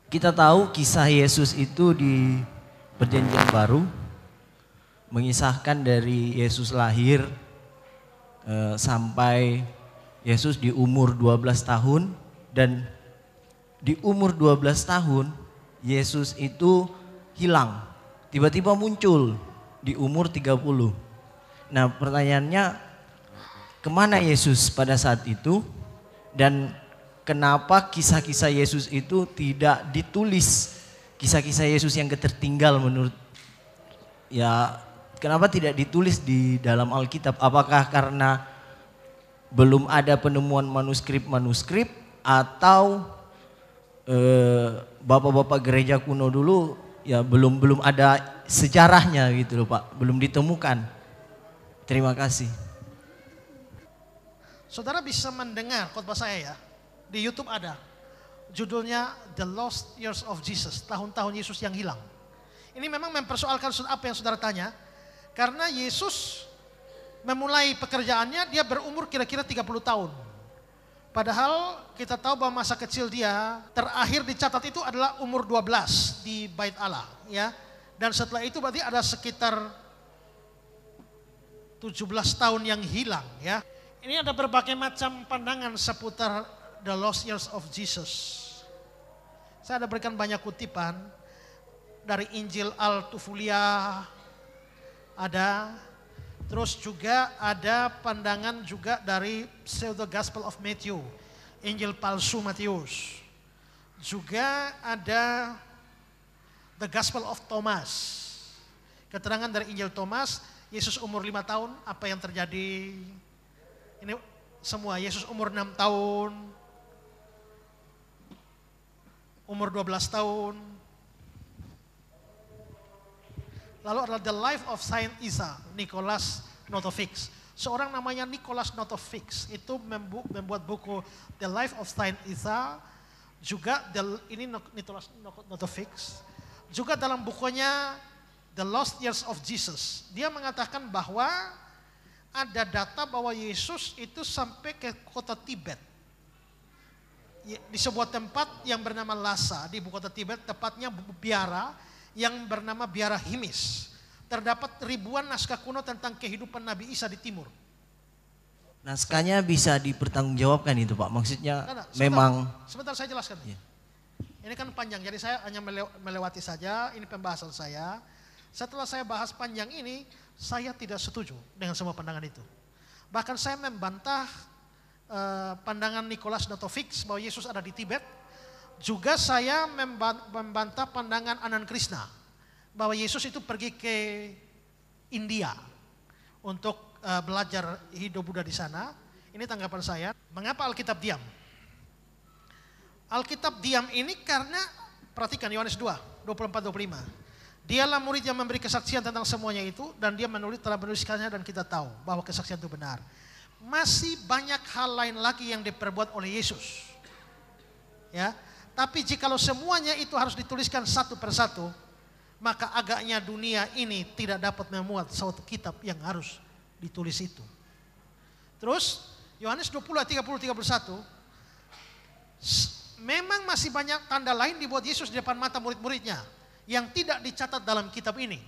Kita tahu kisah Yesus itu di Perjanjian Baru mengisahkan dari Yesus lahir sampai Yesus di umur 12 tahun, dan di umur 12 tahun Yesus itu hilang. Tiba-tiba muncul di umur 30. Nah, pertanyaannya, kemana Yesus pada saat itu, dan kenapa kisah-kisah Yesus itu tidak ditulis? Kisah-kisah Yesus yang ketertinggal menurut kenapa tidak ditulis di dalam Alkitab? Apakah karena belum ada penemuan manuskrip atau bapak-bapak gereja kuno dulu belum ada sejarahnya gitu loh Pak, belum ditemukan. Terima kasih. Saudara bisa mendengar khotbah saya ya, di YouTube ada. Judulnya The Lost Years of Jesus, tahun-tahun Yesus yang hilang. Ini memang mempersoalkan apa yang saudara tanya. Karena Yesus memulai pekerjaannya, dia berumur kira-kira 30 tahun. Padahal kita tahu bahwa masa kecil dia terakhir dicatat itu adalah umur 12 di Bait Allah, ya. Dan setelah itu berarti ada sekitar 17 tahun yang hilang, ya. Ini ada berbagai macam pandangan seputar The Lost Years of Jesus. Saya ada berikan banyak kutipan dari Injil Al-Tufulia, ada, terus juga ada pandangan juga dari Pseudo Gospel of Matthew, Injil palsu Matius. Juga ada The Gospel of Thomas, keterangan dari Injil Thomas, Yesus umur 5 tahun, apa yang terjadi? Ini semua, Yesus umur 6 tahun, umur 12 tahun. Lalu adalah The Life of Saint Isa, Nicholas Notovix. Seorang namanya Nicholas Notovix itu membuat buku The Life of Saint Isa. Juga ini Nicholas Notovix. Juga dalam bukunya The Lost Years of Jesus, dia mengatakan bahwa ada data bahwa Yesus itu sampai ke kota Tibet. Di sebuah tempat yang bernama Lhasa di ibu kota Tibet, tepatnya biara yang bernama Biara Himis. Terdapat ribuan naskah kuno tentang kehidupan Nabi Isa di timur. Naskahnya bisa dipertanggungjawabkan itu Pak, maksudnya Sebentar saya jelaskan. Ya. Ini kan panjang, jadi saya hanya melewati saja, ini pembahasan saya. Setelah saya bahas panjang ini, saya tidak setuju dengan semua pandangan itu. Bahkan saya membantah pandangan Nicholas Notovix bahwa Yesus ada di Tibet. Juga saya membantah pandangan Anand Krishna bahwa Yesus itu pergi ke India untuk belajar hidup Buddha di sana. Ini tanggapan saya. Mengapa Alkitab diam? Alkitab diam ini karena, perhatikan Yohanes 2, 24-25. Dialah murid yang memberi kesaksian tentang semuanya itu, dan dia telah menuliskannya, dan kita tahu bahwa kesaksian itu benar. Masih banyak hal lain lagi yang diperbuat oleh Yesus. Ya. Tapi jikalau semuanya itu harus dituliskan satu persatu, maka agaknya dunia ini tidak dapat memuat suatu kitab yang harus ditulis itu. Terus Yohanes 20 ayat 30-31, memang masih banyak tanda lain dibuat Yesus di depan mata murid-muridnya yang tidak dicatat dalam kitab ini.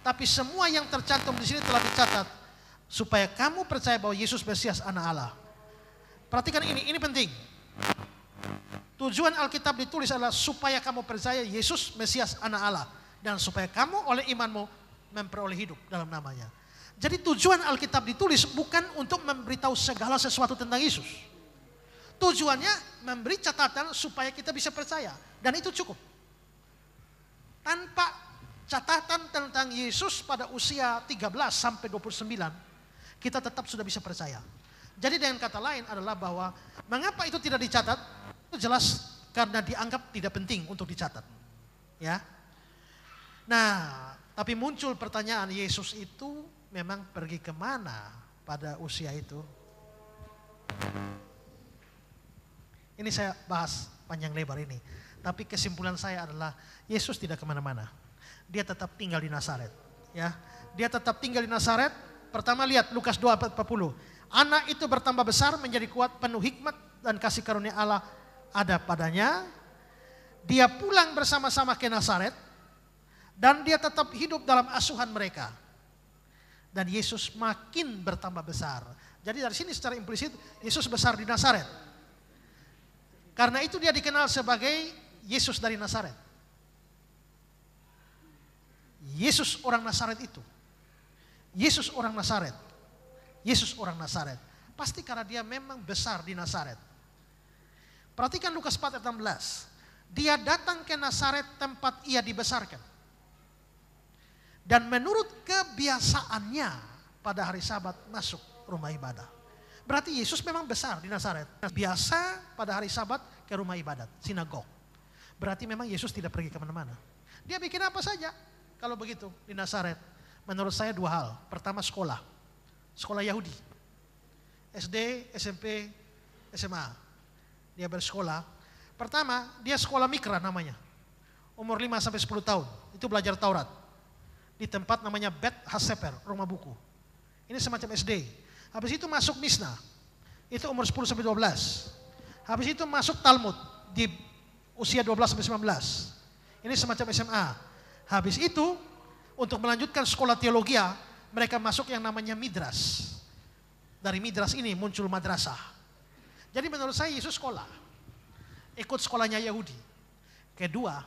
Tapi semua yang tercantum di sini telah dicatat supaya kamu percaya bahwa Yesus Mesias Anak Allah. Perhatikan ini penting. Tujuan Alkitab ditulis adalah supaya kamu percaya Yesus Mesias Anak Allah, dan supaya kamu oleh imanmu memperoleh hidup dalam namanya. Jadi tujuan Alkitab ditulis bukan untuk memberitahu segala sesuatu tentang Yesus. Tujuannya memberi catatan supaya kita bisa percaya, dan itu cukup. Tanpa catatan tentang Yesus pada usia 13 sampai 29, kita tetap sudah bisa percaya. Jadi dengan kata lain adalah bahwa mengapa itu tidak dicatat? Itu jelas karena dianggap tidak penting untuk dicatat. Ya. Nah, tapi muncul pertanyaan, Yesus itu memang pergi kemana pada usia itu? Ini saya bahas panjang lebar ini. Tapi kesimpulan saya adalah Yesus tidak kemana-mana. Dia tetap tinggal di Nazaret. Ya, dia tetap tinggal di Nazaret. Pertama lihat Lukas 2:40. Anak itu bertambah besar menjadi kuat, penuh hikmat dan kasih karunia Allah ada padanya. Dia pulang bersama-sama ke Nazaret dan dia tetap hidup dalam asuhan mereka. Dan Yesus makin bertambah besar. Jadi dari sini secara implisit Yesus besar di Nazaret. Karena itu dia dikenal sebagai Yesus dari Nazaret. Yesus orang Nazaret itu. Yesus orang Nazaret. Yesus orang Nazaret. Pasti karena dia memang besar di Nazaret. Perhatikan Lukas 4 ayat 16. Dia datang ke Nazaret tempat ia dibesarkan. Dan menurut kebiasaannya pada hari Sabat masuk rumah ibadah. Berarti Yesus memang besar di Nazaret. Biasa pada hari Sabat ke rumah ibadat, sinagog. Berarti memang Yesus tidak pergi kemana-mana. Dia bikin apa saja kalau begitu di Nazaret. Menurut saya dua hal. Pertama sekolah. Sekolah Yahudi. SD, SMP, SMA. Dia bersekolah. Pertama, dia sekolah mikra namanya. Umur 5 sampai 10 tahun. Itu belajar Taurat. Di tempat namanya Bet Haseper, rumah buku. Ini semacam SD. Habis itu masuk Misna. Itu umur 10 sampai 12. Habis itu masuk Talmud di usia 12 sampai 19. Ini semacam SMA. Habis itu untuk melanjutkan sekolah teologi, mereka masuk yang namanya Midras. Dari Midras ini muncul madrasah. Jadi menurut saya Yesus sekolah. Ikut sekolahnya Yahudi. Kedua,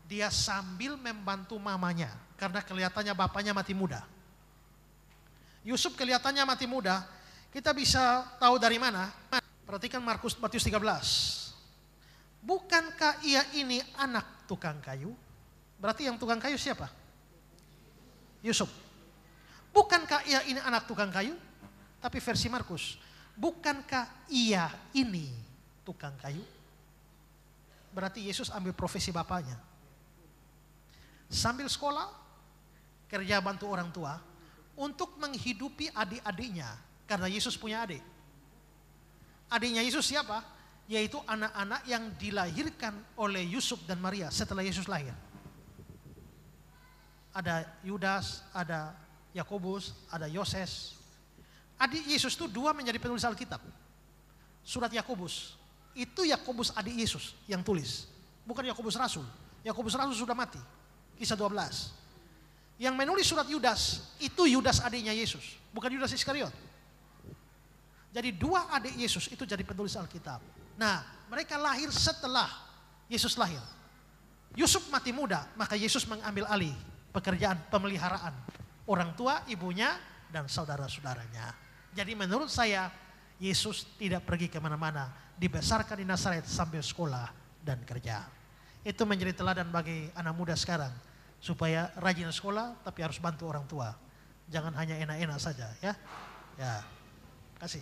dia sambil membantu mamanya karena kelihatannya bapaknya mati muda. Yusuf kelihatannya mati muda. Kita bisa tahu dari mana? Perhatikan Matius 13. Bukankah ia ini anak tukang kayu? Berarti yang tukang kayu siapa? Yusuf. Bukankah ia ini anak tukang kayu? Tapi versi Markus, bukankah ia ini tukang kayu? Berarti Yesus ambil profesi bapaknya. Sambil sekolah, kerja bantu orang tua untuk menghidupi adik-adiknya. Karena Yesus punya adik. Adiknya Yesus siapa? Yaitu anak-anak yang dilahirkan oleh Yusuf dan Maria setelah Yesus lahir. Ada Yudas, ada Yakobus, ada Yoses. Adik Yesus itu dua menjadi penulis Alkitab. Surat Yakobus. Itu Yakobus adik Yesus yang tulis. Bukan Yakobus Rasul. Yakobus Rasul sudah mati. Kisah 12. Yang menulis surat Yudas, itu Yudas adiknya Yesus. Bukan Yudas Iskariot. Jadi dua adik Yesus itu jadi penulis Alkitab. Nah, mereka lahir setelah Yesus lahir. Yusuf mati muda, maka Yesus mengambil alih pekerjaan pemeliharaan orang tua, ibunya, dan saudara-saudaranya. Jadi menurut saya, Yesus tidak pergi kemana-mana, dibesarkan di Nazaret sambil sekolah dan kerja. Itu menjadi teladan bagi anak muda sekarang, supaya rajin sekolah tapi harus bantu orang tua. Jangan hanya enak-enak saja, ya. Ya, kasih.